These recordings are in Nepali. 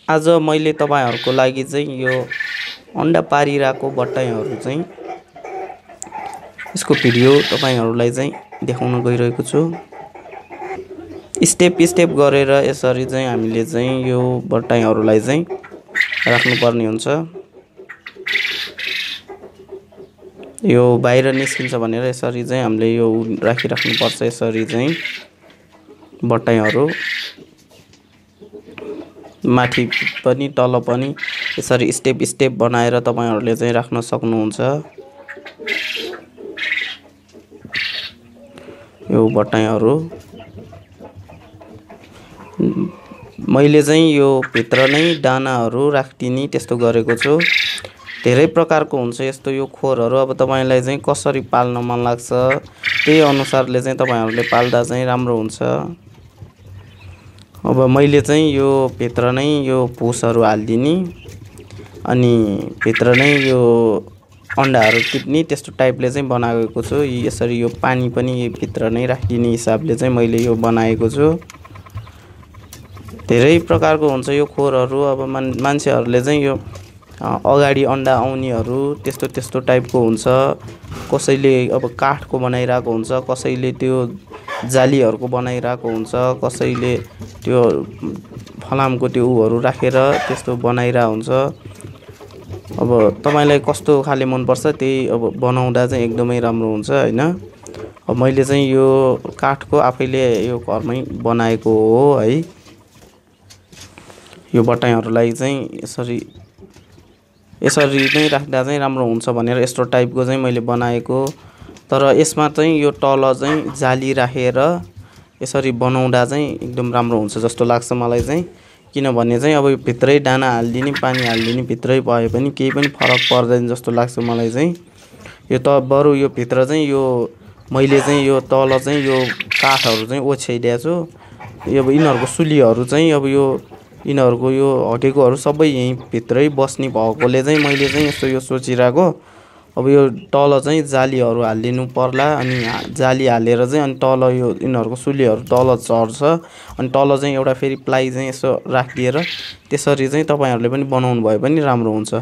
आज मैले तपाईहरुको लागि चाहिँ यो अन्डा पारिरहेको बट्टाइहरु चाहिँ यसको भिडियो तपाईहरुलाई चाहिँ देखाउन गइरहेको छु। स्टेप स्टेप गरेर यसरी चाहिँ हामीले चाहिँ यो बट्टाइहरुलाई चाहिँ राख्नुपर्ने हुन्छ। यो बाहिर निस्किन्छ भनेर यसरी चाहिँ हामीले यो राखिराख्नु पर्छ। यसरी चाहिँ बट्टाइहरु माथि पनि तल पनि यसरी स्टेप स्टेप बनाएर तपाईहरुले चाहिँ राख्न सक्नुहुन्छ। यो बट्टाइहरु मैले चाहिँ यो भित्र नै दानाहरु राख्दिनी त्यस्तो गरेको छु। धेरै प्रकारको हुन्छ यस्तो यो खोरहरु। अब तपाईलाई चाहिँ कसरी पाल्न मन लाग्छ त्यही अनुसारले चाहिँ तपाईहरुले पाल्दा चाहिँ राम्रो हुन्छ। अब मैले चाहिँ यो भित्र नै यो भुसहरु हाल्दिनी अनि भित्र नै यो अन्डाहरु टिप्नी त्यस्तो टाइपले चाहिँ बनाएको छु। यसरी यो पानी पनि भित्र नै राखिदिने हिसाबले चाहिँ मैले यो बनाएको छु। धेरै प्रकारको हुन्छ यो खोरहरु। अब मान्छेहरुले चाहिँ यो अगाडि अन्डा आउनेहरु त्यस्तो त्यस्तो टाइपको हुन्छ। कसैले अब काठको बनाइराको हुन्छ, कसैले त्यो जालीहरुको बनाइराको हुन्छ, कसैले त्यो फलामको त्यो उहरु राखेर त्यस्तो बनाइरा हुन्छ। अब तपाईलाई कस्तो खाले मन पर्छ त्यही अब बनाउँदा चाहिँ एकदमै राम्रो हुन्छ हैन। अब मैले चाहिँ यो काठको आफैले यो घरमै बनाएको हो है। यो बट्टाइहरुलाई चाहिँ यसरी नै राख्दा चाहिँ राम्रो हुन्छ भनेर यस्तो टाइपको चाहिँ मैले बनाएको। तर यसमा चाहिँ यो तल चाहिँ जाली राखेर यसरी बनाउँदा चाहिँ एकदम राम्रो हुन्छ जस्तो लाग्छ मलाई चाहिँ। किनभने चाहिँ अब यो भित्रै दाना हाल्दिनी पानी हाल्दिनी भित्रै भए पनि केही पनि फरक पर्दैन जस्तो लाग्छ मलाई चाहिँ। यो त बरु यो भित्र चाहिँ यो मैले चाहिँ यो तल चाहिँ यो काठहरु चाहिँ ओछ्याइदिएको छु। अब यिनीहरुको सुलीहरु चाहिँ अब यो यिनीहरुको यो हटेकोहरु सबै यही भित्रै बस्ने भएकोले चाहिँ मैले चाहिँ यस्तो यो सोचिराको। अब यो तल चाहिँ जालीहरु हाल्दिनु पर्ला अनि जाली हालेर चाहिँ अनि तल यो यिनीहरुको सुलीहरु तल चढ्छ अनि तल चाहिँ एउटा फेरि प्लाई चाहिँ यसो राखिदिएर त्यसरी चाहिँ तपाईहरुले पनि बनाउनु भए पनि राम्रो हुन्छ।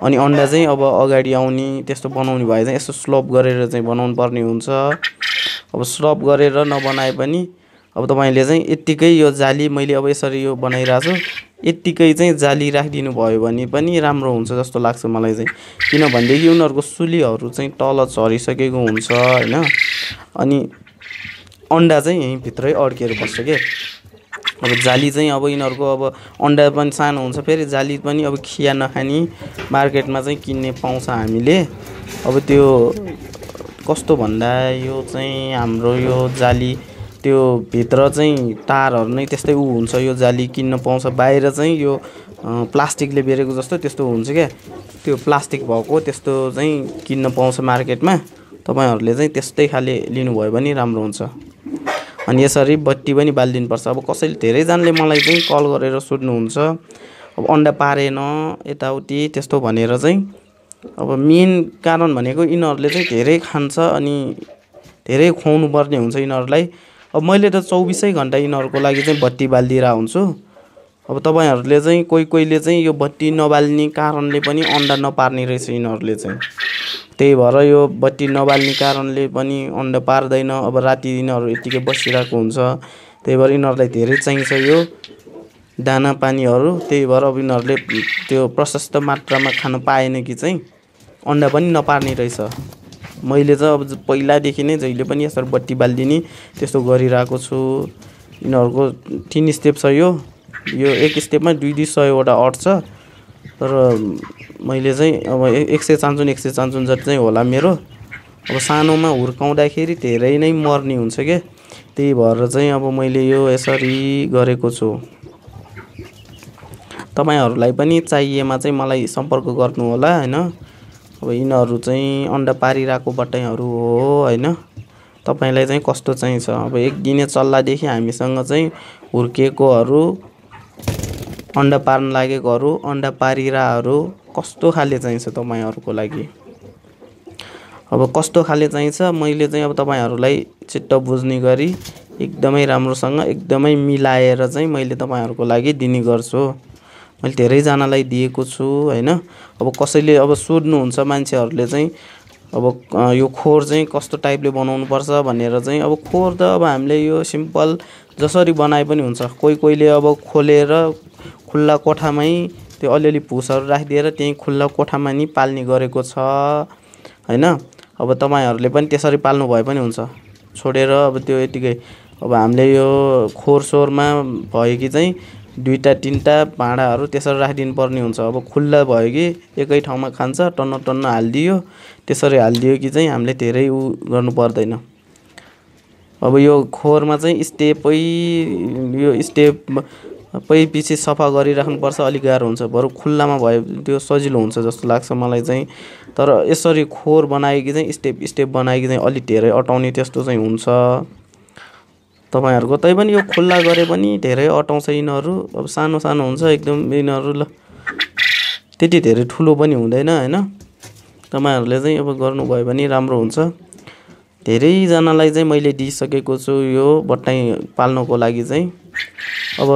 अनि अन्डा चाहिँ अब अगाडि आउने त्यस्तो बनाउनु भए चाहिँ यसो स्लोप गरेर चाहिँ बनाउनु पर्ने हुन्छ। अब स्लोप गरेर नबनाए पनि अब तपाईले चाहिँ यतिकै यो जाली मैले अब यसरी यो बनाइराछु यतिकै चाहिँ जाली राखिदिनु भयो भने पनि राम्रो हुन्छ जस्तो लाग्छ मलाई चाहिँ। किनभनेदेखि उनीहरुको सुलीहरु चाहिँ तल झरिसकेको हुन्छ हैन। अनि अन्डा चाहिँ यही भित्रै अड्केर बस्छ के। अब जाली चाहिँ अब यिनीहरुको अब अन्डा पनि सानो हुन्छ फेरि जाली पनि अब खिया नखानी मार्केटमा चाहिँ किन्ने पाउँछ हामीले। अब त्यो कस्तो भन्दा यो चाहिँ हाम्रो यो जाली त्यो भित्र चाहिँ तारहरु नै त्यस्तै हुन्छ। यो जाली किन्न पाउँछ बाहिर चाहिँ यो प्लास्टिकले बेरेको जस्तो त्यस्तो हुन्छ के। त्यो प्लास्टिक भएको त्यस्तो चाहिँ किन्न पाउँछ मार्केटमा। तपाईहरुले चाहिँ त्यस्तै खाले लिनु भयो भने राम्रो हुन्छ। अनि यसरी बत्ती पनि बाल्दिनु पर्छ। अब कसैले धेरै जनाले मलाई चाहिँ कल गरेर सोध्नुहुन्छ अब अन्डा पारेन यताउति त्यस्तो भनेर चाहिँ। अब मेन कारण भनेको यिनीहरुले चाहिँ धेरै खान्छ अनि धेरै खुवाउनु पर्ने हुन्छ यिनीहरुलाई। अब मैले त 24 घण्टा यिनीहरुको लागि चाहिँ बत्ती बाल्दिरा हुन्छु। अब तपाईहरुले चाहिँ कोही चाहिँ यो बत्ती नबाल्ने कारणले पनि अन्डा नपार्ने रहेछ यिनीहरुले चाहिँ। त्यही भएर यो बत्ती नबाल्ने कारणले पनि अन्डा पार्दैन। अब राति यिनीहरु यतिकै बसिरहेको हुन्छ। त्यही भएर यिनीहरुलाई धेरै चाहिन्छ यो दाना पानीहरु। त्यही भएर अब यिनीहरुले त्यो प्रशस्त मात्रामा खान पाएन कि चाहिँ अन्डा पनि नपार्ने रहेछ। मैले चाहिँ अब पहिलादेखि नै जहिले पनि यसरी बत्ती बाल्दिनी त्यस्तो गरिरहेको छु। यिनीहरुको 3 स्टेप छ यो एक स्टेपमा 200 वटा अट्छ। तर मैले चाहिँ अब 100 चान्चुन जति चाहिँ होला मेरो। अब सानोमा हुर्काउँदाखेरि धेरै नै मर्ने हुन्छ के। त्यही भएर चाहिँ अब मैले यो यसरी गरेको छु। तपाईहरुलाई पनि चाहिएमा चाहिँ मलाई सम्पर्क गर्नु होला हैन। अब यिनीहरु चाहिँ अन्डा पारिराको बट्टाइहरु हो हैन। तपाईलाई चाहिँ कस्तो चाहिन्छ अब एक दिने चल्लादेखि हामीसँग चाहिँ हुर्केकोहरु अन्डा पार्न लागेकोहरु अन्डा पारिराहरु कस्तो खाले चाहिन्छ तपाईहरुको लागि। अब कस्तो खाले चाहिन्छ मैले चाहिँ अब तपाईहरुलाई चित्त बुझ्ने गरी एकदमै राम्रोसँग एकदमै मिलाएर चाहिँ मैले तपाईहरुको लागि दिने गर्छु। मैले धेरैजनालाई दिएको छु हैन। अब कसैले अब सोध्नुहुन्छ मान्छेहरूले चाहिँ अब यो खोर चाहिँ कस्तो टाइपले बनाउनु पर्छ भनेर चाहिँ। अब खोर त अब हामीले यो सिम्पल जसरी बनाए पनि हुन्छ। कोहीले अब खोलेर खुल्ला कोठामै त्यो अलिअलि भुसहरू राखिदिएर त्यही खुल्ला कोठामा नि पाल्ने गरेको छ हैन। अब तपाईहरुले पनि त्यसरी पाल्नु भए पनि हुन्छ। छोडेर अब त्यो यतिकै अब हामीले यो खोर सोरमा भयो कि चाहिँ दुईटा तीनटा भाँडाहरू त्यसरी राखिदिनु पर्ने हुन्छ। अब खुल्ला भयो कि एकै ठाउँमा खान्छ टन्न टन्न हाल्दियो त्यसरी हाल्दियो कि चाहिँ हामीले धेरै गर्नु पर्दैन। अब यो खोरमा चाहिँ स्टेपै पछि सफा गरिराख्नुपर्छ, अलिक गाह्रो हुन्छ। बरु खुल्लामा भयो त्यो सजिलो हुन्छ जस्तो लाग्छ मलाई चाहिँ। तर यसरी खोर बनाएकी चाहिँ स्टेप बनाएकी चाहिँ अलि धेरै अटाउने त्यस्तो चाहिँ हुन्छ तपाईहरुको। तै पनि यो खुल्ला गरे पनि धेरै अटाउँछ यिनीहरु। अब सानो सानो हुन्छ एकदम यिनीहरु, ल त्यति धेरै ठुलो पनि हुँदैन हैन। तपाईहरुले चाहिँ अब गर्नुभयो भने राम्रो हुन्छ। धेरै जनालाई चाहिँ मैले दिइसकेको छु यो बट्टाई पाल्नको लागि चाहिँ। अब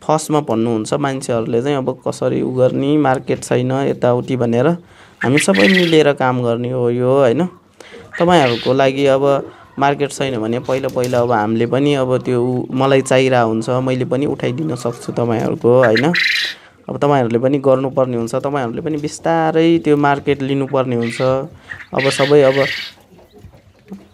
फर्स्टमा भन्नुहुन्छ मान्छेहरुले चाहिँ अब कसरी उ गर्ने, मार्केट छैन यताउति भनेर। हामी सबै मिलेर काम गर्ने हो यो हैन। तपाईहरुको लागि अब मार्केट छैन भने पहिला अब हामीले पनि अब त्यो मलाई चाहिरा हुन्छ, मैले पनि उठाइदिन सक्छु तपाईहरुको हैन। अब तपाईहरुले पनि गर्नुपर्ने हुन्छ। तपाईहरुले पनि बिस्तारै त्यो मार्केट लिनुपर्ने हुन्छ। अब सबै अब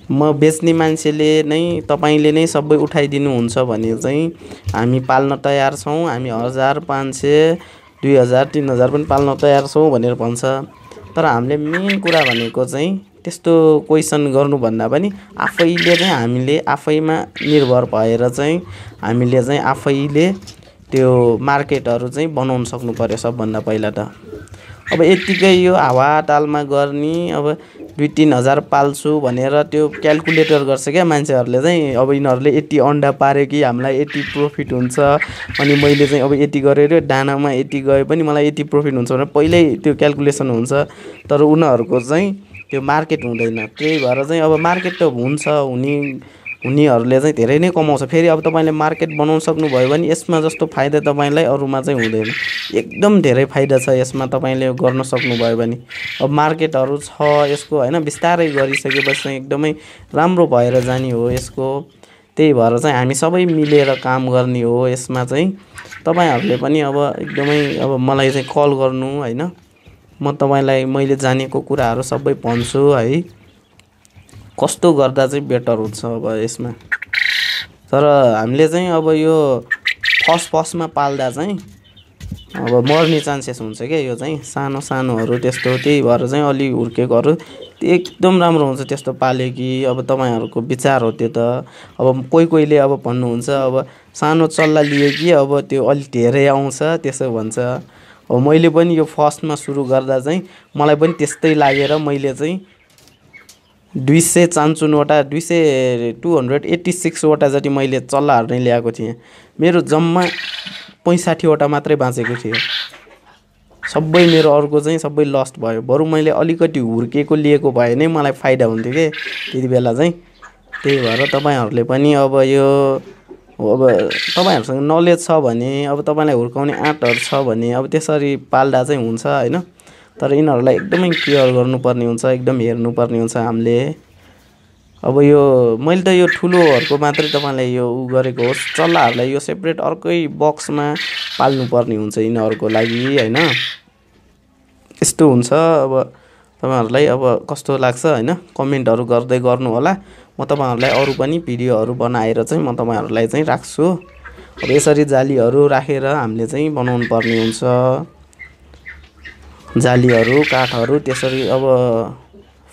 म बेच्ने मान्छेले नै तपाईले नै सबै उठाइदिनु हुन्छ भने चाहिँ हामी पाल्न तयार छौं। हामी 1000 500 2000 3000 पनि पाल्न तयार छौं भनेर भन्छ। तर हामीले मेन कुरा भनेको चाहिँ त्यस्तो क्वेशन गर्नु भन्दा पनि आफैले चाहिँ हामीले आफैमा निर्भर भएर चाहिँ हामीले चाहिँ आफैले त्यो मार्केटहरु चाहिँ बनाउन सक्नु पर्यो सबभन्दा पहिला त। अब यतिकै यो हावातालमा गर्ने अब 2-3 हजार पाल्छु भनेर त्यो क्याल्कुलेटर गर्छ क्या मान्छेहरुले चाहिँ। अब यिनीहरुले यति अन्डा पारे कि हामीलाई यति प्रॉफिट हुन्छ अनि मैले चाहिँ अब यति गरेर दानामा यति गए पनि मलाई यति प्रॉफिट हुन्छ भनेर पहिल्यै त्यो क्याल्कुलेसन हुन्छ। तर उनीहरुको चाहिँ त्यो मार्केट हुँदैन। त्यही भएर चाहिँ अब मार्केट त हुन्छ, उनीहरुले चाहिँ धेरै नै कमाउँछ। फेरि अब तपाईले मार्केट बनाउन सक्नु भयो भने यसमा जस्तो फाइदा तपाईलाई अरुमा चाहिँ हुँदैन। एकदम धेरै फाइदा छ यसमा तपाईले गर्न सक्नु भयो भने। अब मार्केटहरु छ यसको हैन, बिस्तारै गरिसकेपछि चाहिँ एकदमै राम्रो भएर जाने हो यसको। त्यही भएर चाहिँ हामी सबै मिलेर काम गर्ने हो यसमा चाहिँ। तपाईहरुले पनि अब एकदमै अब मलाई चाहिँ कल गर्नु हैन। म तपाईलाई मैले जानेको कुराहरु सबै भन्छु है, कस्तो गर्दा चाहिँ बेटर हुन्छ अब यसमा। तर हामीले चाहिँ अब यो फर्स्टमा पाल्दा चाहिँ अब मर्ने चान्सेस हुन्छ के यो चाहिँ सानो सानोहरु त्यस्तो। त्यही भएर चाहिँ अलि हुर्केकोहरु एकदम राम्रो हुन्छ त्यस्तो पाले कि। अब तपाईहरुको विचार हो त्यो त। अब कोहीले अब भन्नुहुन्छ अब सानो चल्ला लिए कि अब त्यो अलि धेरै आउँछ त्यसो भन्छ। अब मैले पनि यो फर्स्टमा सुरु गर्दा चाहिँ मलाई पनि त्यस्तै लागेर मैले चाहिँ 286 वटा जति मैले चल्लाहरु नै ल्याएको थिएँ। मेरो जम्मा 65 वटा मात्रै बाँचेको थियो। सबै मेरो अर्को चाहिँ सबै लस्ट भयो। बरु मैले अलिकति हुर्केको लिएको भए नै मलाई फाइदा हुन्थ्यो के त्यति बेला चाहिँ। त्यही भएर तपाईहरुले पनि अब यो अब तपाईहरुसँग नलेज छ भने अब तपाईलाई हुर्काउने आँटहरु छ भने अब त्यसरी पाल्दा चाहिँ हुन्छ हैन। तर यिनीहरुलाई एकदमै केयर गर्नुपर्ने हुन्छ, एकदम हेर्नुपर्ने हुन्छ हामीले। अब यो मैले त यो ठुलोहरुको मात्रै तपाईलाई यो गरेको हो। चल्लाहरुलाई यो सेपरेट अर्कै बक्समा पाल्नु पर्ने हुन्छ यिनीहरुको लागि हैन। यस्तो हुन्छ। अब तपाईहरुलाई अब कस्तो लाग्छ हैन कमेन्टहरु गर्दै गर्नु होला। म तपाईहरुलाई अरु पनि भिडियोहरु बनाएर चाहिँ म तपाईहरुलाई चाहिँ राख्छु। अब यसरी जालीहरु राखेर हामीले चाहिँ बनाउनु पर्ने हुन्छ। जालीहरु काठहरु त्यसरी अब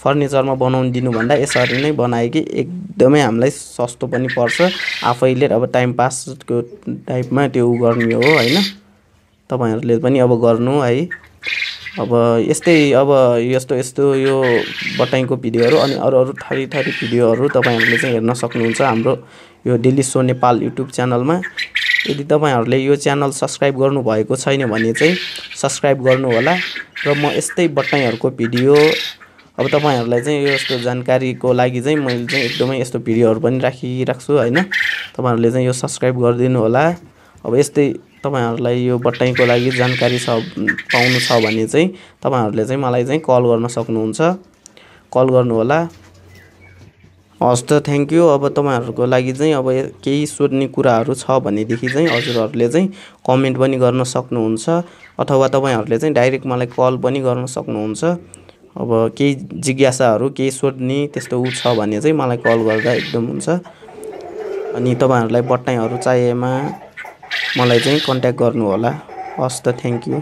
फर्निचरमा बनाउन दिनु भन्दा यसरी नै बनाए कि एकदमै हामीलाई सस्तो पनि पर्छ। आफैले अब टाइम पासको टाइपमा त्यो गर्ने हो हैन। तपाईहरुले पनि अब गर्नु है। अब यस्तै अब यस्तो यो बटाईको भिडियोहरु अनि अरु थरी भिडियोहरु तपाईहरुले चाहिँ हेर्न सक्नुहुन्छ हाम्रो यो डेली सो नेपाल युट्युब च्यानलमा। यदि तपाईहरुले यो च्यानल सब्स्क्राइब गर्नु भएको छैन भने चाहिँ सब्स्क्राइब गर्नु होला। र म यस्तै बटाईहरुको भिडियो अब तपाईहरुलाई चाहिँ यस्तो जानकारीको लागि चाहिँ मैले चाहिँ एकदमै यस्तो भिडियोहरु पनि राखिराख्छु हैन। तपाईहरुले चाहिँ यो सब्स्क्राइब गरिदिनु होला। अब यस्तै तपाईहरुलाई यो बट्टाईको लागि जानकारी पाउनु छ भने चाहिँ तपाईहरुले चाहिँ मलाई चाहिँ कल गर्न सक्नुहुन्छ। कल गर्नु होला। हस् त थ्यांक यू। अब तपाईहरुको लागि चाहिँ अब केही सोध्ने कुराहरु छ भने देखि चाहिँ हजुरहरुले चाहिँ कमेन्ट पनि गर्न सक्नुहुन्छ अथवा तपाईहरुले चाहिँ डाइरेक्ट मलाई कल पनि गर्न सक्नुहुन्छ। अब केही जिज्ञासाहरु केही सोध्ने त्यस्तो छ भने चाहिँ मलाई कल गर्दा एकदम हुन्छ। अनि तपाईहरुलाई बट्टाईहरु चाहिएमा मलाई चाहिँ कन्ट्याक्ट गर्नु होला। हस् त थ्यांक यू।